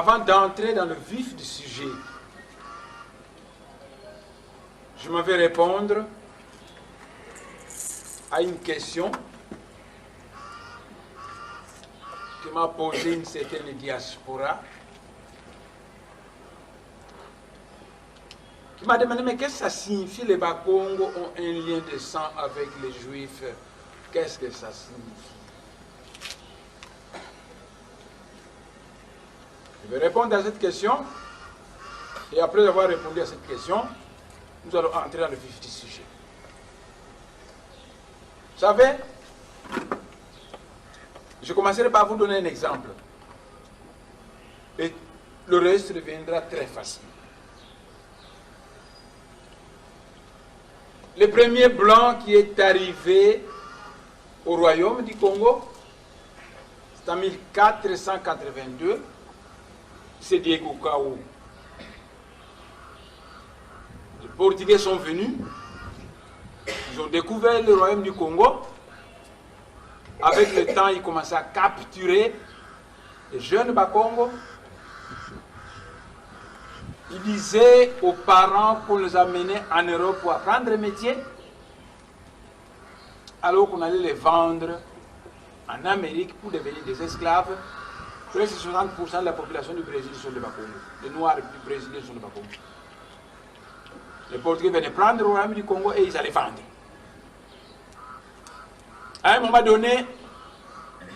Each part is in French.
avant d'entrer dans le vif du sujet, je m'en vais répondre à une question que m'a posée une certaine diaspora, qui m'a demandé, mais qu'est-ce que ça signifie, les Bakongo ont un lien de sang avec les Juifs? Qu'est-ce que ça signifie? Je vais répondre à cette question, et après avoir répondu à cette question, nous allons entrer dans le vif du sujet. Vous savez, je commencerai par vous donner un exemple. Et le reste deviendra très facile. Le premier blanc qui est arrivé au royaume du Congo, c'est en 1482, c'est Diego Cao. Les Portugais sont venus, ils ont découvert le royaume du Congo. Avec le temps, ils commençaient à capturer les jeunes Bakongo. Ils disaient aux parents qu'on les amenait en Europe pour apprendre le métier, alors qu'on allait les vendre en Amérique pour devenir des esclaves. Presque 60% de la population du Brésil sont des Bakongo. Les Noirs du Brésil sont des Bakongo. Les Portugais venaient prendre le royaume du Congo et ils allaient vendre. À un moment donné,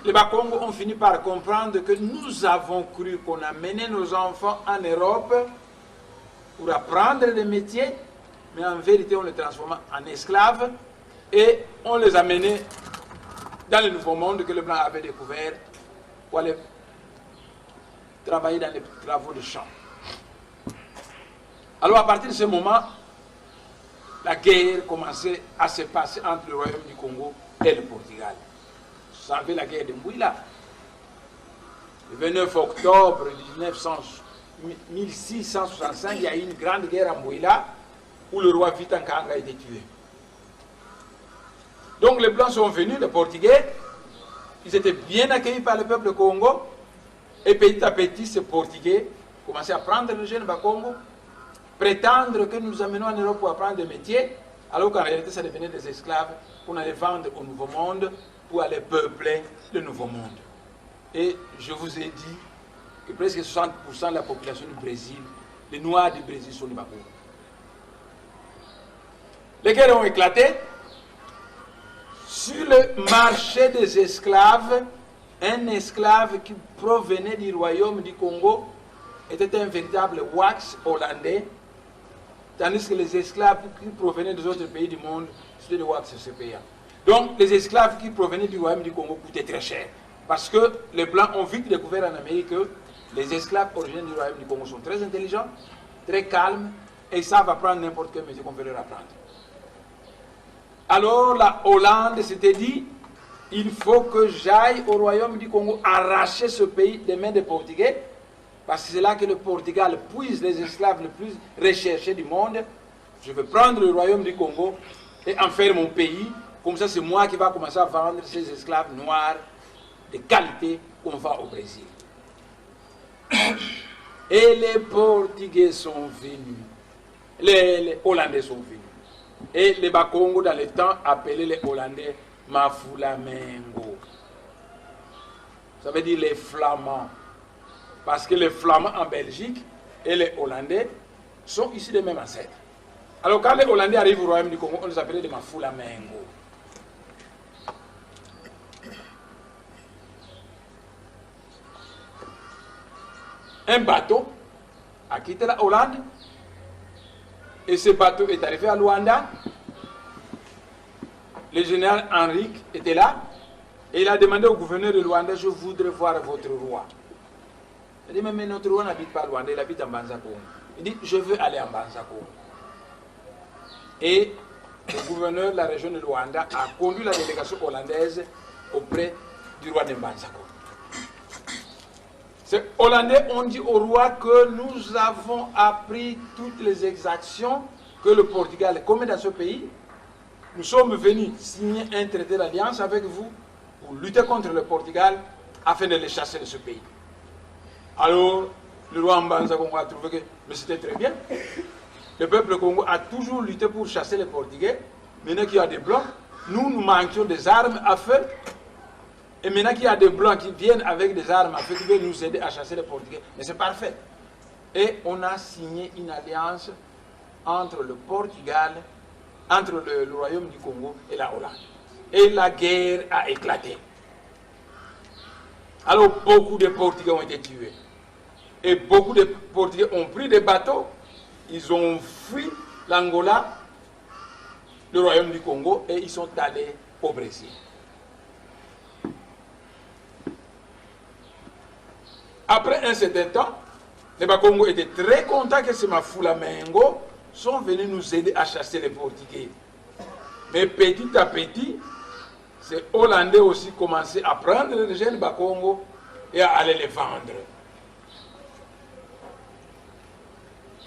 les Bakongo ont fini par comprendre que nous avons cru qu'on amenait nos enfants en Europe pour apprendre des métiers, mais en vérité on les transformait en esclaves et on les amenait dans le nouveau monde que le blanc avait découvert pour aller travailler dans les travaux de champ. Alors à partir de ce moment, la guerre commençait à se passer entre le royaume du Congo et le Portugal. Vous savez la guerre de Mbouila. Le 29 octobre 1665, il y a eu une grande guerre à Mbouila où le roi Vitankanga a été tué. Donc les Blancs sont venus, les Portugais, ils étaient bien accueillis par le peuple Congo, et petit à petit, ces Portugais commençaient à prendre le jeune Bakongo, prétendre que nous amenons en Europe pour apprendre des métiers, alors qu'en réalité, ça devenait des esclaves qu'on allait vendre au Nouveau Monde pour aller peupler le Nouveau Monde. Et je vous ai dit que presque 60% de la population du Brésil, les Noirs du Brésil sont des Bakongo. Les guerres ont éclaté. Sur le marché des esclaves, un esclave qui provenait du royaume du Congo était un véritable wax hollandais, tandis que les esclaves qui provenaient des autres pays du monde, c'était des wax européens. Donc les esclaves qui provenaient du royaume du Congo coûtaient très cher, parce que les Blancs ont vite découvert en Amérique que les esclaves originaires du royaume du Congo sont très intelligents, très calmes, et ils savent apprendre n'importe quel métier qu'on veut leur apprendre. Alors la Hollande s'était dit, il faut que j'aille au royaume du Congo arracher ce pays des mains des Portugais, parce que c'est là que le Portugal puise les esclaves les plus recherchés du monde. Je vais prendre le royaume du Congo et en faire mon pays. Comme ça, c'est moi qui va commencer à vendre ces esclaves noirs de qualité qu'on vend au Brésil. Et les Portugais sont venus. Les Hollandais sont venus. Et les Bakongo, dans le temps, appelaient les Hollandais Mafulamengo. Ça veut dire les Flamands. Parce que les Flamands en Belgique et les Hollandais sont issus des mêmes ancêtres. Alors quand les Hollandais arrivent au royaume du Congo, on les appelait des Mafulamengo. Un bateau a quitté la Hollande. Et ce bateau est arrivé à Luanda. Le général Henrique était là. Et il a demandé au gouverneur de Luanda, je voudrais voir votre roi. Il dit, mais notre roi n'habite pas à Luanda, il habite en Banzako. Il dit, je veux aller en Banzako. Et le gouverneur de la région de Luanda a conduit la délégation hollandaise auprès du roi de Banzako. Ces Hollandais ont dit au roi que nous avons appris toutes les exactions que le Portugal commet dans ce pays. Nous sommes venus signer un traité d'alliance avec vous pour lutter contre le Portugal afin de les chasser de ce pays. Alors, le roi Mbanza Congo a trouvé que c'était très bien. Le peuple Congo a toujours lutté pour chasser les Portugais. Maintenant qu'il y a des Blancs, nous manquions des armes à feu. Et maintenant qu'il y a des Blancs qui viennent avec des armes à feu, qui veulent nous aider à chasser les Portugais. Mais c'est parfait. Et on a signé une alliance entre le Portugal, entre le Royaume du Congo et la Hollande. Et la guerre a éclaté. Alors beaucoup de Portugais ont été tués. Et beaucoup de Portugais ont pris des bateaux. Ils ont fui l'Angola, le Royaume du Congo, et ils sont allés au Brésil. Après un certain temps, les Bakongo étaient très contents que ces Mafulamengo sont venus nous aider à chasser les Portugais. Mais petit à petit, ces Hollandais aussi commençaient à prendre les jeunes Bakongo et à aller les vendre.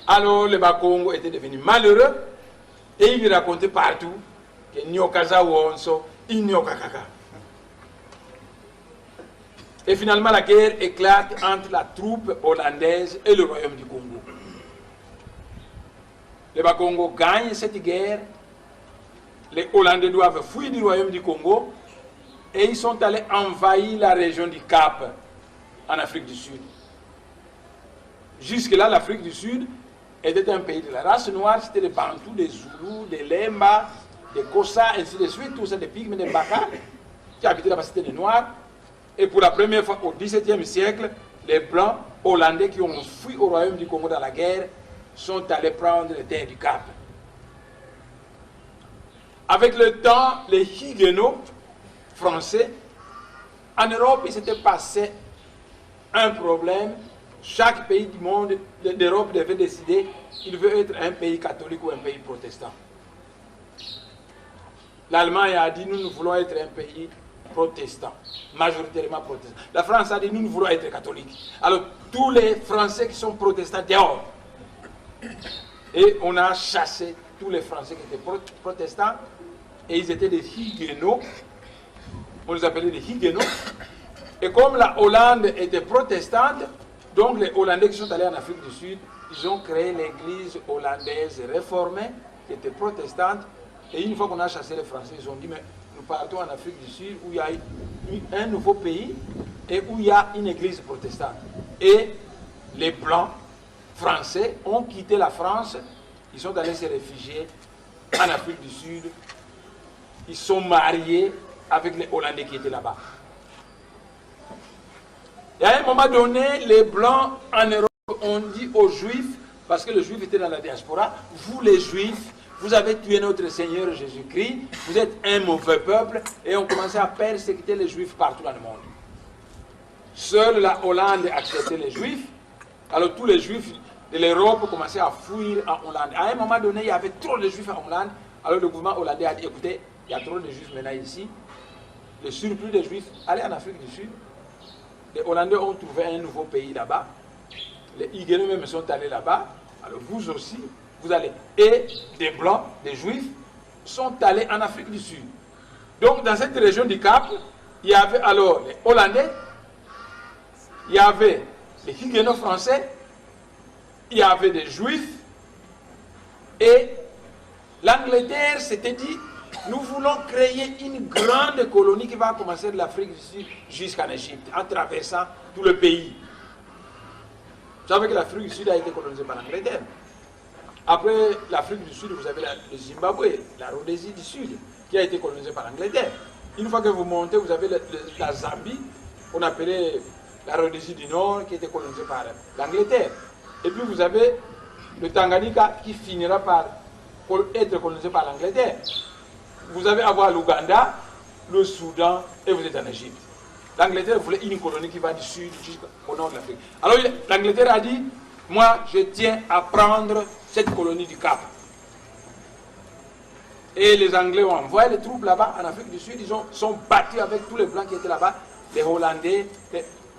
Alors les Bakongo étaient devenus malheureux et ils racontaient partout que Nyokaza Wonso, Inyokakaka. Et finalement, la guerre éclate entre la troupe hollandaise et le Royaume du Congo. Les Bakongo gagnent cette guerre. Les Hollandais doivent fuir du Royaume du Congo et ils sont allés envahir la région du Cap en Afrique du Sud. Jusque-là, l'Afrique du Sud était un pays de la race noire. C'était des Bantous, des Zoulous, des Lemba, des Kossa, ainsi de suite. Tout ça, des Pygmes, des Baka, qui habitaient là-bas, c'était des Noirs. Et pour la première fois au XVIIe siècle, les Blancs hollandais qui ont fui au Royaume du Congo dans la guerre sont allés prendre les terres du Cap. Avec le temps, les Huguenots français, en Europe, il s'était passé un problème. Chaque pays du monde, d'Europe, devait décider qu'il veut être un pays catholique ou un pays protestant. L'Allemagne a dit, nous voulons être un pays protestants, majoritairement protestants. La France a dit, nous voulons être catholiques. Alors, tous les Français qui sont protestants dehors. Et on a chassé tous les Français qui étaient protestants, et ils étaient des Huguenots. On les appelait des Huguenots. Et comme la Hollande était protestante, donc les Hollandais qui sont allés en Afrique du Sud, ils ont créé l'église hollandaise réformée, qui était protestante. Et une fois qu'on a chassé les Français, ils ont dit, mais nous partons en Afrique du Sud où il y a un nouveau pays et où il y a une église protestante. Et les Blancs français ont quitté la France, ils sont allés se réfugier en Afrique du Sud. Ils sont mariés avec les Hollandais qui étaient là-bas. Et à un moment donné, les Blancs en Europe ont dit aux Juifs, parce que les Juifs étaient dans la diaspora, vous les Juifs, vous avez tué notre Seigneur Jésus-Christ, vous êtes un mauvais peuple, et on commençait à persécuter les Juifs partout dans le monde. Seule la Hollande acceptait les Juifs, alors tous les Juifs de l'Europe commençaient à fuir en Hollande. À un moment donné, il y avait trop de Juifs en Hollande, alors le gouvernement hollandais a dit, écoutez, il y a trop de Juifs maintenant ici, le surplus des Juifs, allez en Afrique du Sud. Les Hollandais ont trouvé un nouveau pays là-bas, les Huguenots même sont allés là-bas, alors vous aussi, vous allez. Et des Blancs, des Juifs, sont allés en Afrique du Sud. Donc, dans cette région du Cap, il y avait alors les Hollandais, il y avait les Huguenots français, il y avait des Juifs, et l'Angleterre s'était dit, nous voulons créer une grande colonie qui va commencer de l'Afrique du Sud jusqu'en Égypte, en traversant tout le pays. Vous savez que l'Afrique du Sud a été colonisée par l'Angleterre. Après l'Afrique du Sud, vous avez le Zimbabwe, la Rhodésie du Sud, qui a été colonisée par l'Angleterre. Une fois que vous montez, vous avez la Zambie, qu'on appelait la Rhodésie du Nord, qui a été colonisée par l'Angleterre. Et puis vous avez le Tanganyika, qui finira par être colonisé par l'Angleterre. Vous avez à voir l'Ouganda, le Soudan, et vous êtes en Égypte. L'Angleterre voulait une colonie qui va du sud jusqu'au nord de l'Afrique. Alors l'Angleterre a dit, moi je tiens à prendre cette colonie du Cap. Et les Anglais ont envoyé les troupes là-bas, en Afrique du Sud, ils sont battus avec tous les Blancs qui étaient là-bas, les Hollandais,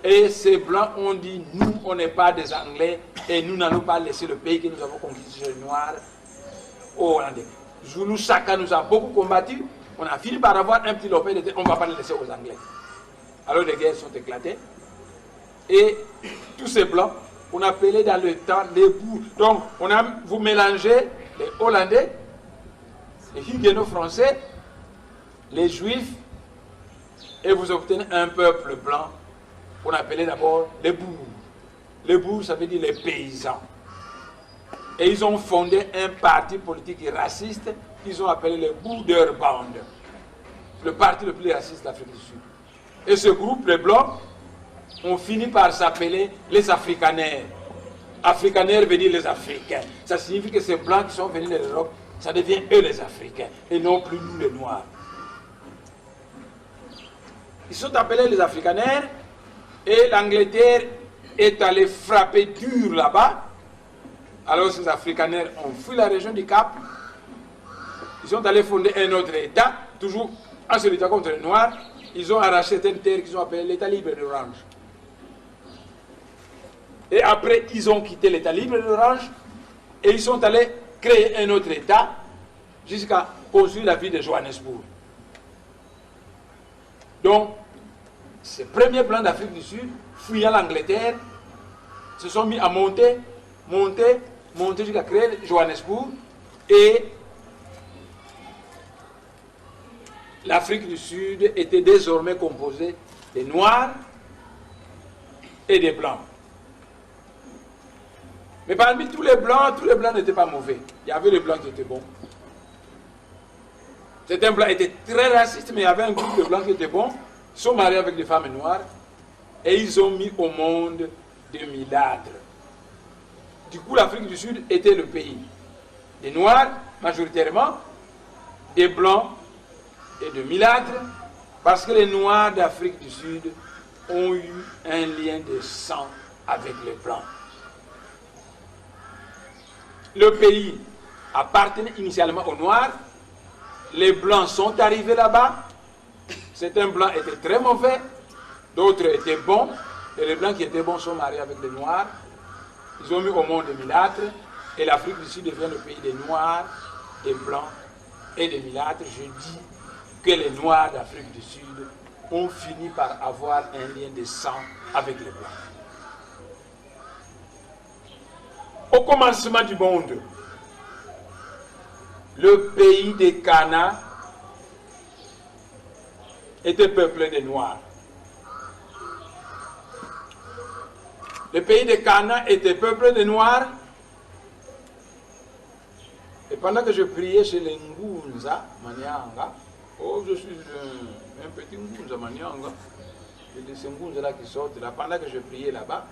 et ces Blancs ont dit, nous on n'est pas des Anglais, et nous n'allons pas laisser le pays que nous avons conquis chez les Noirs aux Hollandais. Zoulou Saka nous a beaucoup combattu, on a fini par avoir un petit lopin, on ne va pas le laisser aux Anglais. Alors les guerres sont éclatées, et tous ces Blancs on appelait dans le temps les bourgs. Donc, vous mélangez les Hollandais, les Huguenots français, les Juifs, et vous obtenez un peuple blanc qu'on appelait d'abord les bourgs. Les bourgs, ça veut dire les paysans. Et ils ont fondé un parti politique raciste qu'ils ont appelé les Boerderbond, le parti le plus raciste d'Afrique du Sud. Et ce groupe, les Blancs, ont fini par s'appeler les Afrikaners. Afrikaners veut dire les Africains. Ça signifie que ces Blancs qui sont venus de l'Europe, ça devient eux les Africains, et non plus nous les Noirs. Ils sont appelés les Afrikaners, et l'Angleterre est allée frapper dur là-bas. Alors ces Afrikaners ont fui la région du Cap. Ils sont allés fonder un autre État, toujours en se luttant contre les Noirs. Ils ont arraché certaines terres qu'ils ont appelées l'État libre d'Orange. Et après, ils ont quitté l'État libre d'Orange et ils sont allés créer un autre État jusqu'à construire la ville de Johannesburg. Donc, ces premiers Blancs d'Afrique du Sud, fuyant l'Angleterre, se sont mis à monter jusqu'à créer Johannesburg, et l'Afrique du Sud était désormais composée des Noirs et des Blancs. Mais parmi tous les Blancs n'étaient pas mauvais. Il y avait les Blancs qui étaient bons. Certains Blancs étaient très racistes, mais il y avait un groupe de Blancs qui étaient bons. Ils sont mariés avec des femmes noires et ils ont mis au monde des milâtres. Du coup, l'Afrique du Sud était le pays des Noirs, majoritairement, des Blancs et de milâtres, parce que les Noirs d'Afrique du Sud ont eu un lien de sang avec les Blancs. Le pays appartenait initialement aux Noirs, les Blancs sont arrivés là-bas, certains Blancs étaient très mauvais, d'autres étaient bons, et les Blancs qui étaient bons sont mariés avec les Noirs. Ils ont mis au monde des milâtres, et l'Afrique du Sud devient le pays des Noirs, des Blancs et des milâtres. Je dis que les Noirs d'Afrique du Sud ont fini par avoir un lien de sang avec les Blancs. Au commencement du monde, le pays des Cana était peuplé de Noirs. Le pays de Cana était peuplé de Noirs. Et pendant que je priais chez les Ngunza, Manyanga, oh, je suis un petit Ngunza, Manyanga, et de ces Ngunza-là qui sortent là, pendant que je priais là-bas,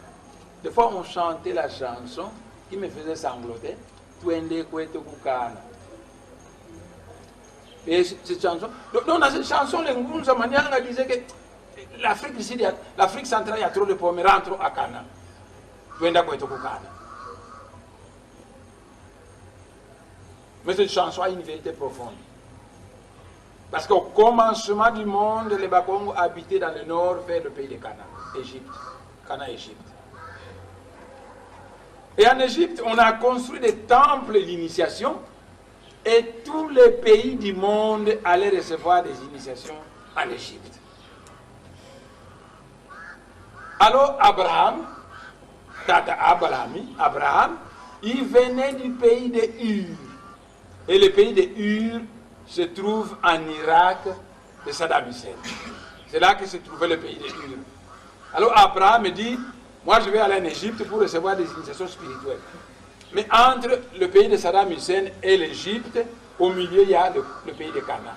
des fois on chantait la chanson qui me faisait sangloter, Twende Kwete Kukana. Et cette chanson, donc dans cette chanson, les Ngunza, Manyanga disaient que l'Afrique centrale, il y a trop de pommes, rentre à Cana. Mais cette chanson a une vérité profonde. Parce qu'au commencement du monde, les Bakongo habitaient dans le nord vers le pays de Cana, Égypte. Cana, Égypte. Et en Égypte, on a construit des temples d'initiation et tous les pays du monde allaient recevoir des initiations en Égypte. Alors Abraham, Tata Abraham, il venait du pays de Ur. Et le pays de Ur se trouve en Irak de Saddam Hussein. C'est là que se trouvait le pays de Ur. Alors Abraham dit, moi je vais aller en Égypte pour recevoir des initiations spirituelles. Mais entre le pays de Saddam Hussein et l'Égypte, au milieu il y a le pays de Cana.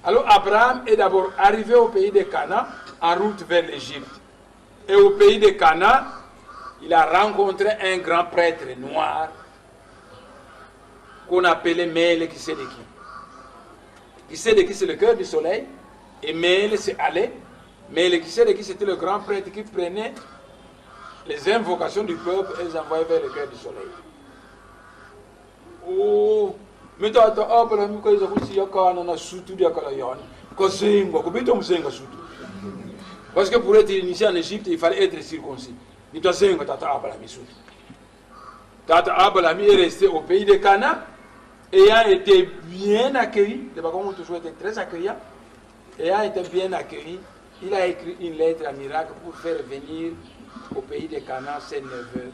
Alors Abraham est d'abord arrivé au pays de Cana en route vers l'Égypte. Et au pays de Cana, il a rencontré un grand prêtre noir qu'on appelait Mele Kisedeki. Kisedeki, c'est le cœur du soleil, et Mele, c'est Allé. Mele Kisedeki, c'était le grand prêtre qui prenait les invocations du peuple et les envoyait vers le cœur du soleil. Oh, mais tu as parce que pour être initié en Égypte, il fallait être circoncis. Tata Abalami est resté au pays de Cana, ayant été bien accueilli, les Bagons ont toujours été très accueillants, ayant été bien accueilli, il a écrit une lettre à Irak pour faire venir au pays de Canaan ses neveux,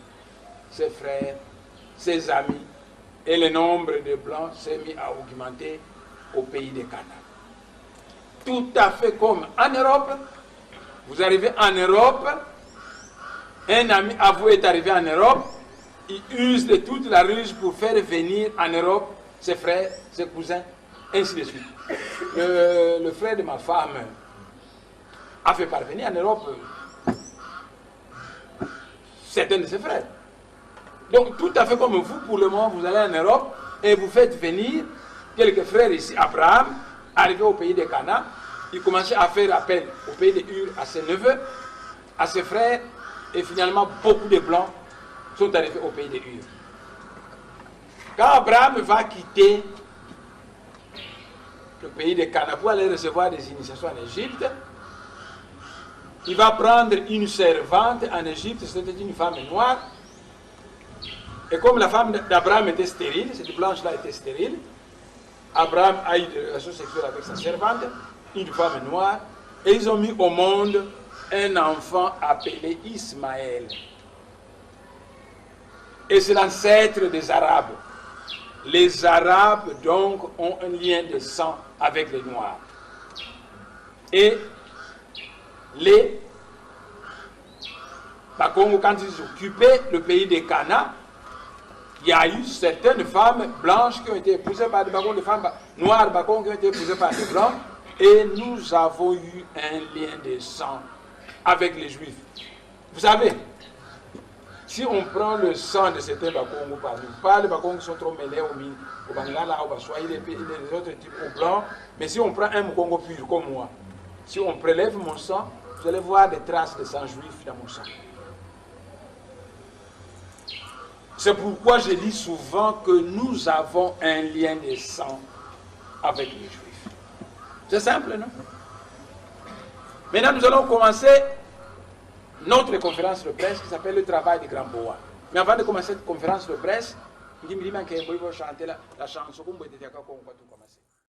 ses frères, ses amis, et le nombre de blancs s'est mis à augmenter au pays de Canaan. Tout à fait comme en Europe. Vous arrivez en Europe, un ami à vous est arrivé en Europe, il use de toute la ruse pour faire venir en Europe ses frères, ses cousins, ainsi de suite. Le frère de ma femme a fait parvenir en Europe certains de ses frères. Donc tout à fait comme vous, pour le moment, vous allez en Europe et vous faites venir quelques frères ici. Abraham, arrivé au pays de Canaan, il commençait à faire appel au pays de Ur, à ses neveux, à ses frères, et finalement beaucoup de blancs sont arrivés au pays de Ur. Quand Abraham va quitter le pays de Canaan pour aller recevoir des initiations en Égypte, il va prendre une servante en Égypte, c'était une femme noire, et comme la femme d'Abraham était stérile, cette blanche-là était stérile, Abraham a eu des relations sexuelles avec sa servante, une femme noire, et ils ont mis au monde un enfant appelé Ismaël. Et c'est l'ancêtre des Arabes. Les Arabes, donc, ont un lien de sang avec les Noirs. Et les Bakongo, quand ils occupaient le pays des Cana, il y a eu certaines femmes blanches qui ont été épousées par des Bakongo, des femmes noires Bakongo qui ont été épousées par des blancs, et nous avons eu un lien de sang avec les Juifs. Vous savez, si on prend le sang de certains Bakongo par nous, pas les Bakongo qui sont trop mêlés au Bangala, au Baswaï, les autres types au blanc, mais si on prend un Congo pur comme moi, si on prélève mon sang, vous allez voir des traces de sang juif dans mon sang. C'est pourquoi je dis souvent que nous avons un lien de sang avec les Juifs. C'est simple, non? Maintenant, nous allons commencer notre conférence de presse qui s'appelle le travail de Grand Boa. Mais avant de commencer cette conférence de presse, je me dis que je vais chanter la chanson comme vous avez commencé.